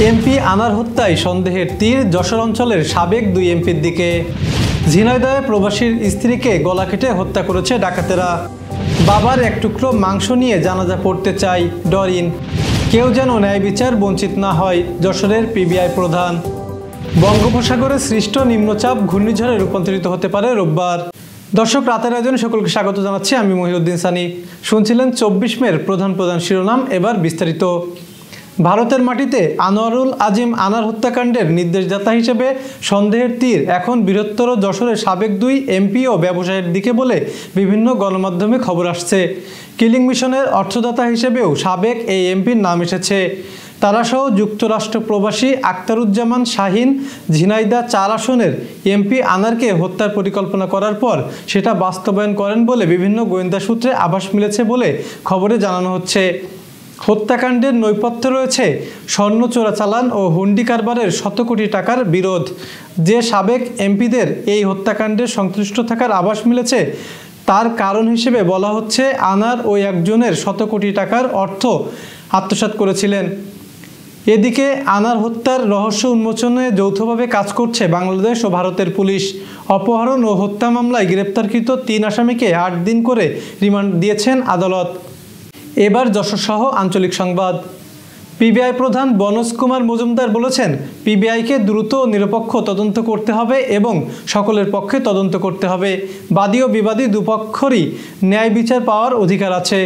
MP আনার হত্যায় সন্দেহের তীর যশোর অঞ্চলের সাবেক 2 এমপির দিকে। ঝিনাইদহে প্রবাসীর স্ত্রীকে গলা কেটে হত্যা করেছে ডাকাতেরা। বাবার এক টুকরো মাংস নিয়ে জানাজা পড়তে চাই ডরিন। কেউ যেন ন্যায় বিচার বঞ্চিত না হয়, যশোরের পিবিআই প্রধান। বঙ্গোপসাগরে সৃষ্ট নিম্নচাপ ঘূর্ণিঝড়ে রূপান্তরিত হতে পারে রোববার। দর্শক, রাতের আয়োজনে সকলকে স্বাগত জানাচ্ছি, আমি মহিউদ্দিন সানি। শুনছিলেন 24 মের প্রধান শিরোনাম, এবার বিস্তারিত। ভারতের মাটিতে আনোয়ারুল আজিম আনার হত্যাকাণ্ডের নির্দেশদাতা হিসেবে সন্দেহের তীর এখন বৃহত্তর যশোরের সাবেক 2 এমপি ও ব্যবসায়ীর দিকে বলে বিভিন্ন গণমাধ্যমে খবর আসছে। কিলিং মিশনের অর্থদাতা হিসেবেও সাবেক এই এমপির নাম এসেছে। তারাসহ যুক্তরাষ্ট্র প্রবাসী আখতারুজ্জামান শাহিন ঝিনাইদহ 4 আসনের এমপি আনারকে হত্যার পরিকল্পনা করার পর সেটা বাস্তবায়ন করেন বলে বিভিন্ন গোয়েন্দা সূত্রে আভাস মিলেছে বলে খবরে জানানো হচ্ছে। হত্যাকাণ্ডের নৈপথ্যে রয়েছে স্বর্ণ চোরাচালান ও হুন্ডি কারবারের শত কোটি টাকার বিরোধ। যে সাবেক এমপিদের এই হত্যাকাণ্ডে সংশ্লিষ্ট থাকার আভাস মিলেছে তার কারণ হিসেবে বলা হচ্ছে আনার ও একজনের শত কোটি টাকার অর্থ আত্মসাৎ করেছিলেন। এদিকে আনার হত্যার রহস্য উন্মোচনে যৌথভাবে কাজ করছে বাংলাদেশ ও ভারতের পুলিশ। অপহরণ ও হত্যা মামলায় গ্রেপ্তারকৃত 3 আসামিকে 8 দিন করে রিমান্ড দিয়েছেন আদালত। এবার যশোর সহ আঞ্চলিক সংবাদ। পিবিআই প্রধান বনজ কুমার মজুমদার বলেছেন, পিবিআইকে দ্রুত ও নিরপেক্ষ তদন্ত করতে হবে এবং সকলের পক্ষে তদন্ত করতে হবে। বাদী ও বিবাদী দুপক্ষেরই ন্যায় বিচার পাওয়ার অধিকার আছে।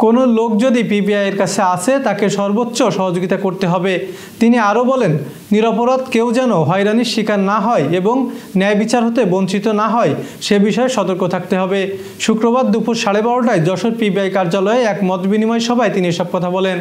কোনো লোক যদি পিবিআইয়ের কাছে আসে তাকে সর্বোচ্চ সহযোগিতা করতে হবে। তিনি আরও বলেন, নিরপরাধ কেউ যেন হয়রানির শিকার না হয় এবং ন্যায় বিচার হতে বঞ্চিত না হয় সে বিষয়ে সতর্ক থাকতে হবে। শুক্রবার দুপুর 12:30টায় যশোর পিবিআই কার্যালয়ে এক মত বিনিময় সভায় তিনি এসব কথা বলেন।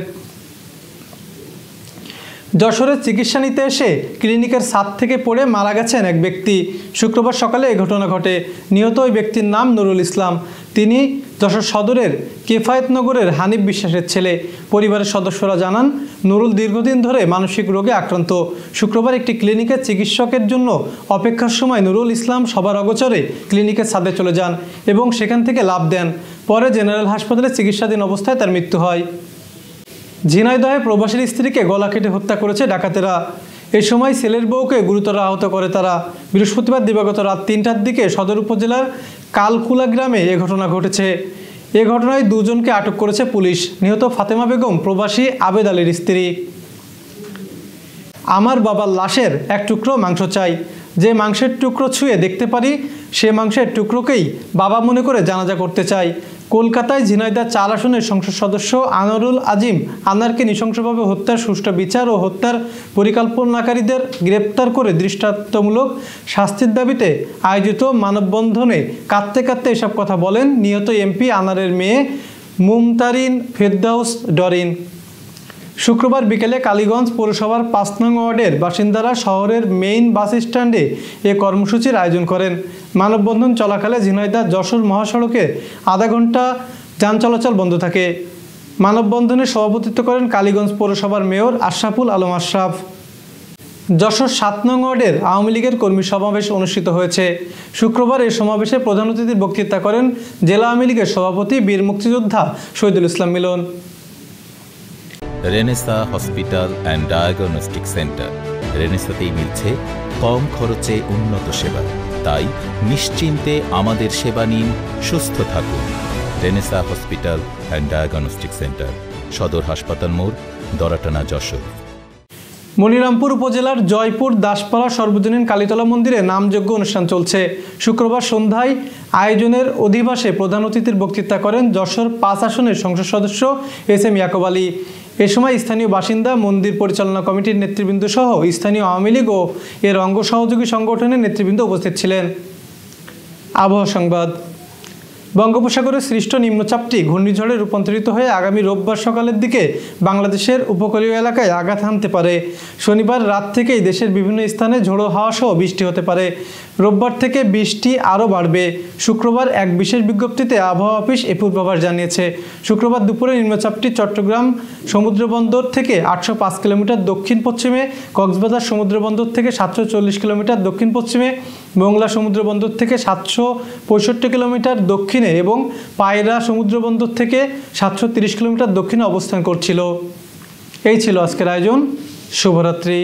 যশোরে চিকিৎসা নিতে এসে ক্লিনিকের ছাদ থেকে পড়ে মারা গেছেন এক ব্যক্তি। শুক্রবার সকালে এই ঘটনা ঘটে। নিহত ওই ব্যক্তির নাম নুরুল ইসলাম। তিনি যশোর সদরের কেফায়েতনগরের হানিফ বিশ্বাসের ছেলে। পরিবারের সদস্যরা জানান, নুরুল দীর্ঘদিন ধরে মানসিক রোগে আক্রান্ত। শুক্রবার একটি ক্লিনিকের চিকিৎসকের জন্য অপেক্ষার সময় নুরুল ইসলাম সবার অগোচরে ক্লিনিকের ছাদে চলে যান এবং সেখান থেকে লাফ দেন। পরে জেনারেল হাসপাতালে চিকিৎসাধীন অবস্থায় তার মৃত্যু হয়। ঝিনাইদহে প্রবাসীর স্ত্রীকে গলা কেটে হত্যা করেছে ডাকাতেরা। এ সময় ছেলের বউকে গুরুতর আহত করে তারা। বৃহস্পতিবার দিবাগত রাত 3টার দিকে সদর উপজেলার কালকুলা গ্রামে এ ঘটনা ঘটেছে। এ ঘটনায় 2 জনকে আটক করেছে পুলিশ। নিহত ফাতেমা বেগম প্রবাসী আবেদ আলীর স্ত্রী। আমার বাবার লাশের এক টুকরো মাংস চাই। যে মাংসের টুকরো ছুঁয়ে দেখতে পারি সে মাংসের টুকরোকেই বাবা মনে করে জানাজা করতে চাই। কলকাতায় ঝিনাইদহ 4 আসনের সংসদ সদস্য আনোয়ারুল আজিম আনারকে নৃশংসভাবে হত্যার সুষ্ঠু বিচার ও হত্যার পরিকল্পনাকারীদের গ্রেপ্তার করে দৃষ্টান্তমূলক শাস্তির দাবিতে আয়োজিত মানববন্ধনে কাঁদতে কাঁদতে এসব কথা বলেন নিহত এমপি আনারের মেয়ে মুমতারিন ফেরদাউস ডরিন। শুক্রবার বিকেলে কালীগঞ্জ পৌরসভার 5 নং ওয়ার্ডের বাসিন্দারা শহরের মেইন বাস স্ট্যান্ডে এ কর্মসূচির আয়োজন করেন। মানববন্ধন চলাকালে ঝিনাইদহ যশোর মহাসড়কে আধা ঘন্টা যান চলাচল বন্ধ থাকে। মানববন্ধনে সভাপতিত্ব করেন কালীগঞ্জ পৌরসভার মেয়র আশরাফুল আলম আশরাফ। যশোর 7 নং ওয়ার্ডের আওয়ামী লীগের কর্মী সমাবেশ অনুষ্ঠিত হয়েছে। শুক্রবার এই সমাবেশে প্রধান অতিথির বক্তৃতা করেন জেলা আওয়ামী লীগের সভাপতি বীর মুক্তিযোদ্ধা Shahidul Islam Milon. Renaissance hospital and diagnostic centre. রেনেসাতেই মিলছে কম খরচে উন্নত সেবা। তাই নিশ্চিন্তে আমাদের সেবা নিন, সুস্থ থাকুন। Renaissance hospital and diagnostic centre, সদর হাসপাতাল মোড়, দরাটানা, যশোর। মনিরামপুর উপজেলার জয়পুর দাসপাড়া সর্বজনীন কালীতলা মন্দিরে নামযজ্ঞ অনুষ্ঠান চলছে। শুক্রবার সন্ধ্যায় আয়োজনের অধিবাসে প্রধান অতিথির বক্তৃতা করেন যশোর 5 আসনের সংসদ সদস্য SM ইয়াকুব আলী। এ সময় স্থানীয় বাসিন্দা, মন্দির পরিচালনা কমিটির নেতৃবৃন্দ সহ স্থানীয় আওয়ামী লীগ ও এর অঙ্গ সহযোগী সংগঠনের নেতৃবৃন্দ উপস্থিত ছিলেন। আবহাওয়া সংবাদ। বঙ্গোপসাগরে সৃষ্ট নিম্নচাপটি ঘূর্ণিঝড়ে রূপান্তরিত হয়ে আগামী রোববার সকালের দিকে বাংলাদেশের উপকূলীয় এলাকায় আঘাত হানতে পারে। শনিবার রাত থেকেই দেশের বিভিন্ন স্থানে ঝোড়ো হাওয়া সহ বৃষ্টি হতে পারে। রোববার থেকে বৃষ্টি আরও বাড়বে। শুক্রবার এক বিশেষ বিজ্ঞপ্তিতে আবহাওয়া অফিস এ পূর্বাভাস জানিয়েছে। শুক্রবার দুপুরে নিম্নচাপটি চট্টগ্রাম সমুদ্রবন্দর থেকে 805 কিলোমিটার দক্ষিণ পশ্চিমে, কক্সবাজার সমুদ্রবন্দর থেকে 740 কিলোমিটার দক্ষিণ পশ্চিমে, মোংলা সমুদ্রবন্দর থেকে 765 কিলোমিটার দক্ষিণে এবং পায়রা সমুদ্রবন্দর থেকে 730 কিলোমিটার দক্ষিণে অবস্থান করছিল। এই ছিল আজকের আয়োজন। শুভরাত্রি।